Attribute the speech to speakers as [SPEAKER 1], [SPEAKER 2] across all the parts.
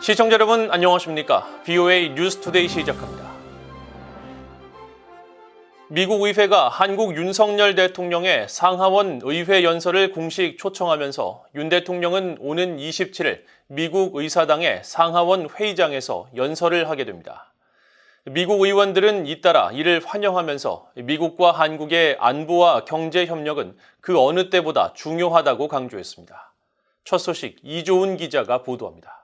[SPEAKER 1] 시청자 여러분 안녕하십니까? VOA 뉴스투데이 시작합니다. 미국 의회가 한국 윤석열 대통령의 상하원 의회 연설을 공식 초청하면서 윤 대통령은 오는 27일 미국 의사당의 상하원 회의장에서 연설을 하게 됩니다. 미국 의원들은 잇따라 이를 환영하면서 미국과 한국의 안보와 경제 협력은 그 어느 때보다 중요하다고 강조했습니다. 첫 소식 이조은 기자가 보도합니다.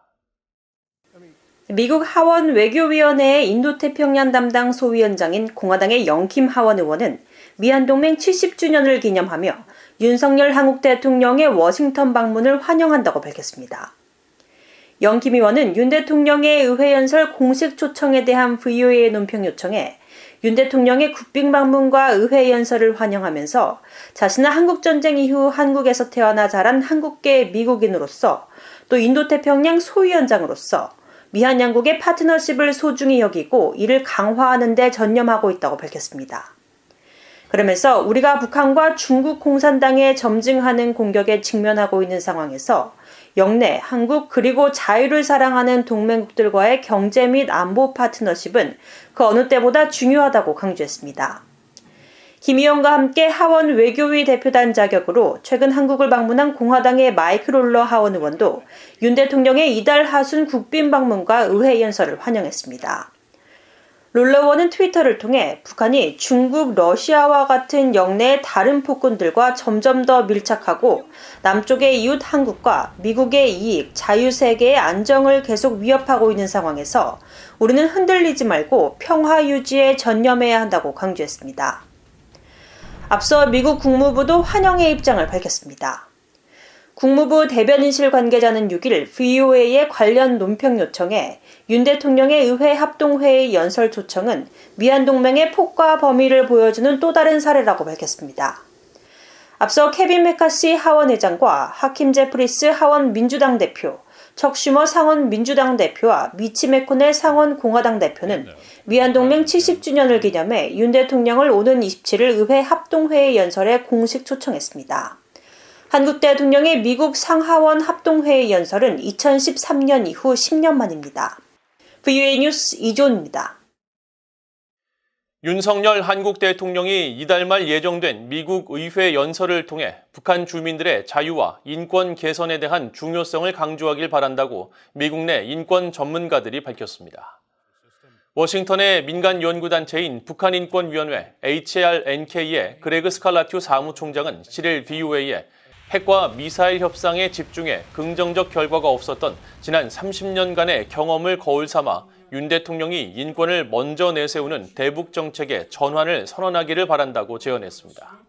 [SPEAKER 2] 미국 하원 외교위원회의 인도태평양 담당 소위원장인 공화당의 영킴 하원 의원은 미한동맹 70주년을 기념하며 윤석열 한국 대통령의 워싱턴 방문을 환영한다고 밝혔습니다. 영킴 의원은 윤 대통령의 의회연설 공식 초청에 대한 VOA의 논평 요청에 윤 대통령의 국빈 방문과 의회연설을 환영하면서 자신은 한국전쟁 이후 한국에서 태어나 자란 한국계 미국인으로서 또 인도태평양 소위원장으로서 미한 양국의 파트너십을 소중히 여기고 이를 강화하는 데 전념하고 있다고 밝혔습니다. 그러면서 우리가 북한과 중국 공산당에 점증하는 공격에 직면하고 있는 상황에서 영내, 한국 그리고 자유를 사랑하는 동맹국들과의 경제 및 안보 파트너십은 그 어느 때보다 중요하다고 강조했습니다. 김 의원과 함께 하원 외교위 대표단 자격으로 최근 한국을 방문한 공화당의 마이크 롤러 하원 의원도 윤 대통령의 이달 하순 국빈 방문과 의회 연설을 환영했습니다. 롤러 의원은 트위터를 통해 북한이 중국, 러시아와 같은 영내의 다른 폭군들과 점점 더 밀착하고 남쪽의 이웃 한국과 미국의 이익, 자유세계의 안정을 계속 위협하고 있는 상황에서 우리는 흔들리지 말고 평화 유지에 전념해야 한다고 강조했습니다. 앞서 미국 국무부도 환영의 입장을 밝혔습니다. 국무부 대변인실 관계자는 6일 VOA의 관련 논평 요청에 윤 대통령의 의회 합동회의 연설 초청은 미한동맹의 폭과 범위를 보여주는 또 다른 사례라고 밝혔습니다. 앞서 케빈 메카시 하원 의장과 하킴 제프리스 하원 민주당 대표, 척 슈머 상원 민주당 대표와 미치 메코넬 상원 공화당 대표는 미한동맹 70주년을 기념해 윤 대통령을 오는 27일 의회 합동회의 연설에 공식 초청했습니다. 한국 대통령의 미국 상하원 합동회의 연설은 2013년 이후 10년 만입니다. VOA 뉴스 이조은입니다.
[SPEAKER 1] 윤석열 한국 대통령이 이달 말 예정된 미국 의회 연설을 통해 북한 주민들의 자유와 인권 개선에 대한 중요성을 강조하길 바란다고 미국 내 인권 전문가들이 밝혔습니다. 워싱턴의 민간 연구단체인 북한인권위원회 HRNK의 그레그 스칼라튜 사무총장은 7일 VOA에 핵과 미사일 협상에 집중해 긍정적 결과가 없었던 지난 30년간의 경험을 거울 삼아 윤 대통령이 인권을 먼저 내세우는 대북 정책의 전환을 선언하기를 바란다고 제언했습니다.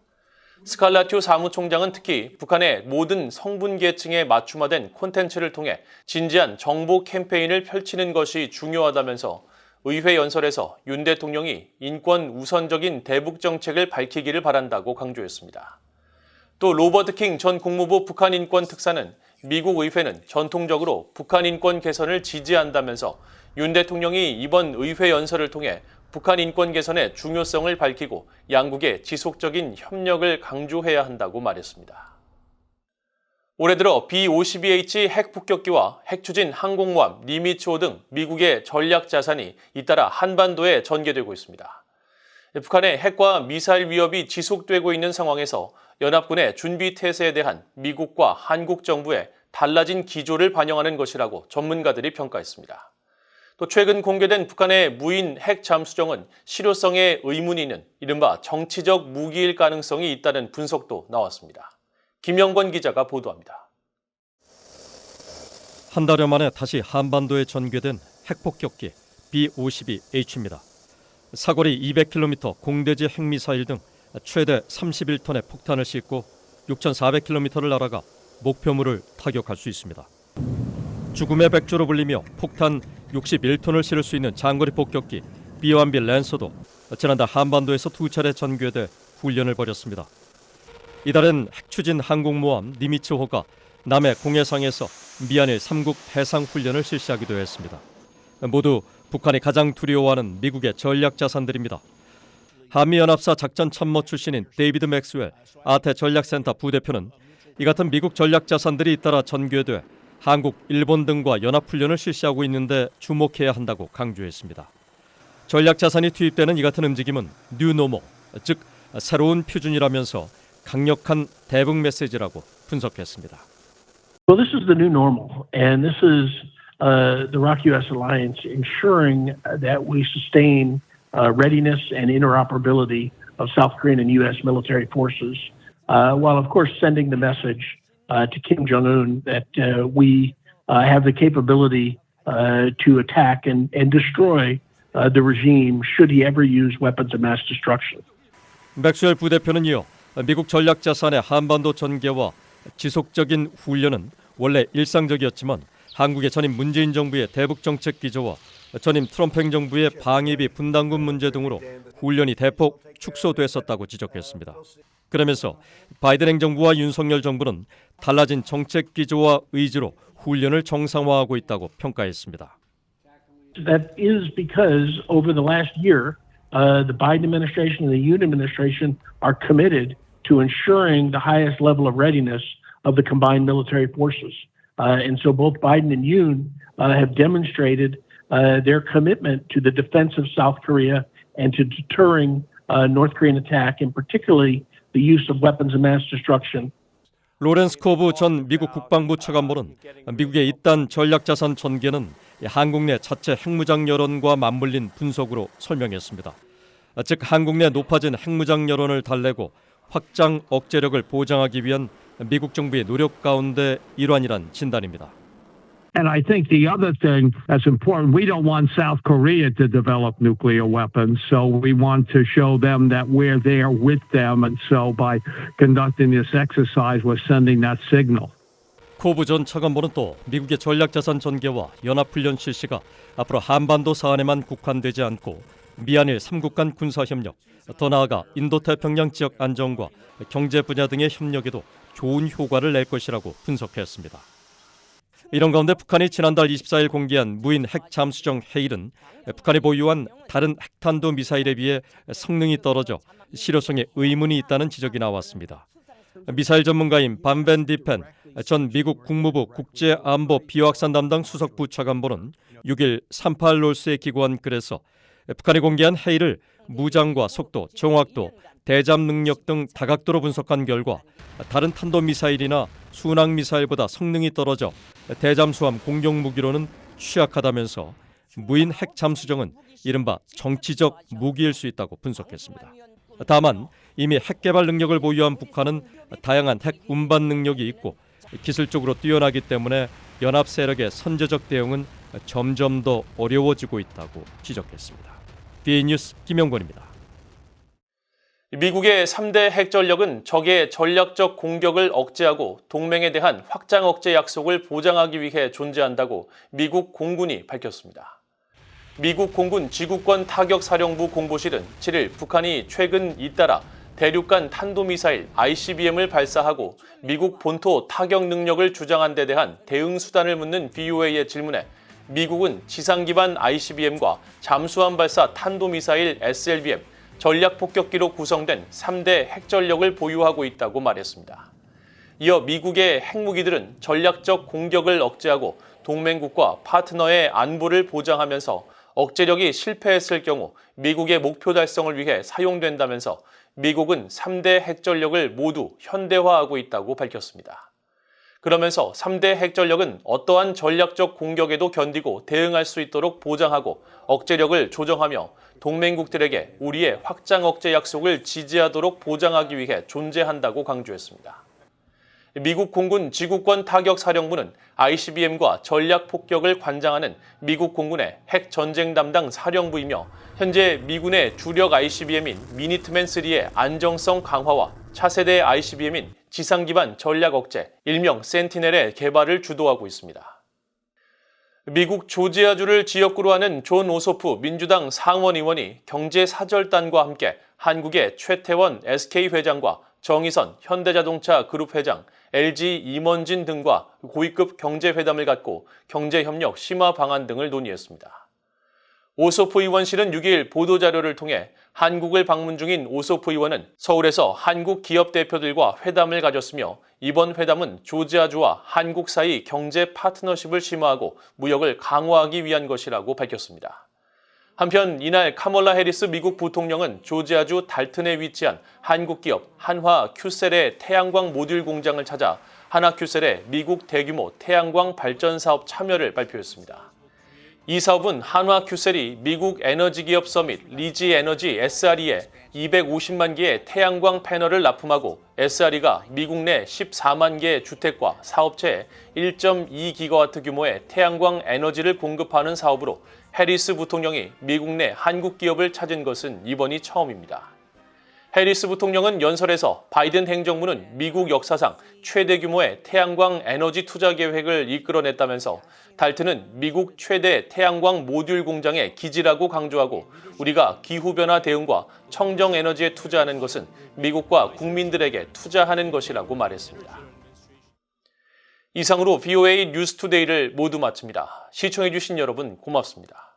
[SPEAKER 1] 스칼라튜 사무총장은 특히 북한의 모든 성분 계층에 맞춤화된 콘텐츠를 통해 진지한 정보 캠페인을 펼치는 것이 중요하다면서 의회 연설에서 윤 대통령이 인권 우선적인 대북 정책을 밝히기를 바란다고 강조했습니다. 또 로버트 킹 전 국무부 북한인권 특사는 미국 의회는 전통적으로 북한인권 개선을 지지한다면서 윤 대통령이 이번 의회 연설을 통해 북한 인권 개선의 중요성을 밝히고 양국의 지속적인 협력을 강조해야 한다고 말했습니다. 올해 들어 B-52H 핵폭격기와 핵추진 항공모함 니미츠호 등 미국의 전략자산이 잇따라 한반도에 전개되고 있습니다. 북한의 핵과 미사일 위협이 지속되고 있는 상황에서 연합군의 준비 태세에 대한 미국과 한국 정부의 달라진 기조를 반영하는 것이라고 전문가들이 평가했습니다. 또 최근 공개된 북한의 무인 핵 잠수정은 실효성에 의문이 있는 이른바 정치적 무기일 가능성이 있다는 분석도 나왔습니다. 김영권 기자가 보도합니다.
[SPEAKER 3] 한 달여 만에 다시 한반도에 전개된 핵폭격기 B-52H입니다. 사거리 200km 공대지 핵미사일 등 최대 31톤의 폭탄을 싣고 6,400km를 날아가 목표물을 타격할 수 있습니다. 죽음의 백조로 불리며 폭탄 61톤을 실을 수 있는 장거리 폭격기 B-1B 랜서도 지난달 한반도에서 두 차례 전개돼 훈련을 벌였습니다. 이달엔 핵추진 항공모함 니미츠호가 남해 공해상에서 미한일 3국 해상 훈련을 실시하기도 했습니다. 모두 북한이 가장 두려워하는 미국의 전략자산들입니다. 한미연합사 작전 참모 출신인 데이비드 맥스웰 아태 전략센터 부대표는 이 같은 미국 전략자산들이 잇따라 전개돼 한국, 일본 등과 연합훈련을 실시하고 있는데 주목해야 한다고 강조했습니다. 전략자산이 투입되는 이 같은 움직임은 뉴노멀, 즉 새로운 표준이라면서 강력한 대북 메시지라고 분석했습니다.
[SPEAKER 4] Well, this is the new normal, and this is the Rock-U.S. alliance ensuring that we sustain readiness and interoperability of South Korean and U.S. military forces, while of course sending the message to Kim Jong-un that we have the capability to attack and destroy the regime should he ever use weapons of mass destruction.
[SPEAKER 3] 맥스웰 부대표는 이어 미국 전략자산의 한반도 전개와 지속적인 훈련은 원래 일상적이었지만 한국의 전임 문재인 정부의 대북 정책 기조와 전임 트럼프 행정부의 방위비 분담금 문제 등으로 훈련이 대폭 축소됐었다고 지적했습니다. 그러면서 바이든 행정부와 윤석열 정부는 달라진 정책 기조와 의지로 훈련을 정상화하고 있다고 평가했습니다.
[SPEAKER 4] That is because over the last year, the Biden administration and the Yoon administration are committed to ensuring the highest level of readiness of the combined military forces. And so both Biden and Yoon have demonstrated their commitment to the defense of South Korea and to deterring North Korean attack, and particularly the use of weapons of mass destruction.
[SPEAKER 3] 로렌스 코브 전 미국 국방부 차관보는 미국의 이딴 전략자산 전개는 한국 내 자체 핵무장 여론과 맞물린 분석으로 설명했습니다. 즉 한국 내 높아진 핵무장 여론을 달래고 확장 억제력을 보장하기 위한 미국 정부의 노력 가운데 일환이란 진단입니다.
[SPEAKER 5] And I think the other thing that's important, we don't want South Korea to develop nuclear weapons, so we want to show them that we're there with them, and so by conducting this exercise, we're sending that signal.
[SPEAKER 3] 코브 전 차관보는 또 미국의 전략자산 전개와 연합훈련 실시가 앞으로 한반도 사안에만 국한되지 않고 미한일 3국 간 군사협력, 더 나아가 인도태평양 지역 안정과 경제 분야 등의 협력에도 좋은 효과를 낼 것이라고 분석했습니다. 이런 가운데 북한이 지난달 24일 공개한 무인 핵 잠수정 해일은 북한이 보유한 다른 핵탄도 미사일에 비해 성능이 떨어져 실효성에 의문이 있다는 지적이 나왔습니다. 미사일 전문가인 반벤 디펜 전 미국 국무부 국제안보 비확산 담당 수석부 차관보는 6일 38롤스에 기고한 글에서 북한이 공개한 해일을 무장과 속도, 정확도, 대잠 능력 등 다각도로 분석한 결과 다른 탄도미사일이나 순항미사일보다 성능이 떨어져 대잠수함 공격무기로는 취약하다면서 무인 핵 잠수정은 이른바 정치적 무기일 수 있다고 분석했습니다. 다만 이미 핵 개발 능력을 보유한 북한은 다양한 핵 운반 능력이 있고 기술적으로 뛰어나기 때문에 연합 세력의 선제적 대응은 점점 더 어려워지고 있다고 지적했습니다. VOA 뉴스 김영권입니다.
[SPEAKER 1] 미국의 3대 핵전력은 적의 전략적 공격을 억제하고 동맹에 대한 확장억제 약속을 보장하기 위해 존재한다고 미국 공군이 밝혔습니다. 미국 공군 지구권 타격사령부 공보실은 7일 북한이 최근 잇따라 대륙간 탄도미사일 ICBM을 발사하고 미국 본토 타격 능력을 주장한 데 대한 대응 수단을 묻는 VOA의 질문에 미국은 지상 기반 ICBM과 잠수함 발사 탄도미사일 SLBM, 전략 폭격기로 구성된 3대 핵전력을 보유하고 있다고 말했습니다. 이어 미국의 핵무기들은 전략적 공격을 억제하고 동맹국과 파트너의 안보를 보장하면서 억제력이 실패했을 경우 미국의 목표 달성을 위해 사용된다면서 미국은 3대 핵전력을 모두 현대화하고 있다고 밝혔습니다. 그러면서 3대 핵전력은 어떠한 전략적 공격에도 견디고 대응할 수 있도록 보장하고 억제력을 조정하며 동맹국들에게 우리의 확장 억제 약속을 지지하도록 보장하기 위해 존재한다고 강조했습니다. 미국 공군 지구권 타격사령부는 ICBM과 전략 폭격을 관장하는 미국 공군의 핵 전쟁 담당 사령부이며 현재 미군의 주력 ICBM인 미니트맨3의 안정성 강화와 차세대 ICBM인 지상 기반 전략 억제, 일명 센티넬의 개발을 주도하고 있습니다. 미국 조지아주를 지역구로 하는 존 오소프 민주당 상원의원이 경제사절단과 함께 한국의 최태원 SK 회장과 정의선 현대자동차 그룹 회장, LG 임원진 등과 고위급 경제회담을 갖고 경제협력 심화 방안 등을 논의했습니다. 오소프 의원실은 6일 보도자료를 통해 한국을 방문 중인 오소프 의원은 서울에서 한국 기업 대표들과 회담을 가졌으며 이번 회담은 조지아주와 한국 사이 경제 파트너십을 심화하고 무역을 강화하기 위한 것이라고 밝혔습니다. 한편 이날 카멀라 해리스 미국 부통령은 조지아주 달튼에 위치한 한국 기업 한화 큐셀의 태양광 모듈 공장을 찾아 한화 큐셀의 미국 대규모 태양광 발전 사업 참여를 발표했습니다. 이 사업은 한화 큐셀이 미국 에너지 기업 서밋 리지 에너지 SRE에 250만 개의 태양광 패널을 납품하고 SRE가 미국 내 14만 개의 주택과 사업체에 1.2기가와트 규모의 태양광 에너지를 공급하는 사업으로 해리스 부통령이 미국 내 한국 기업을 찾은 것은 이번이 처음입니다. 해리스 부통령은 연설에서 바이든 행정부는 미국 역사상 최대 규모의 태양광 에너지 투자 계획을 이끌어냈다면서 달튼은 미국 최대 태양광 모듈 공장의 기지라고 강조하고 우리가 기후변화 대응과 청정 에너지에 투자하는 것은 미국과 국민들에게 투자하는 것이라고 말했습니다. 이상으로 VOA 뉴스투데이를 모두 마칩니다. 시청해주신 여러분 고맙습니다.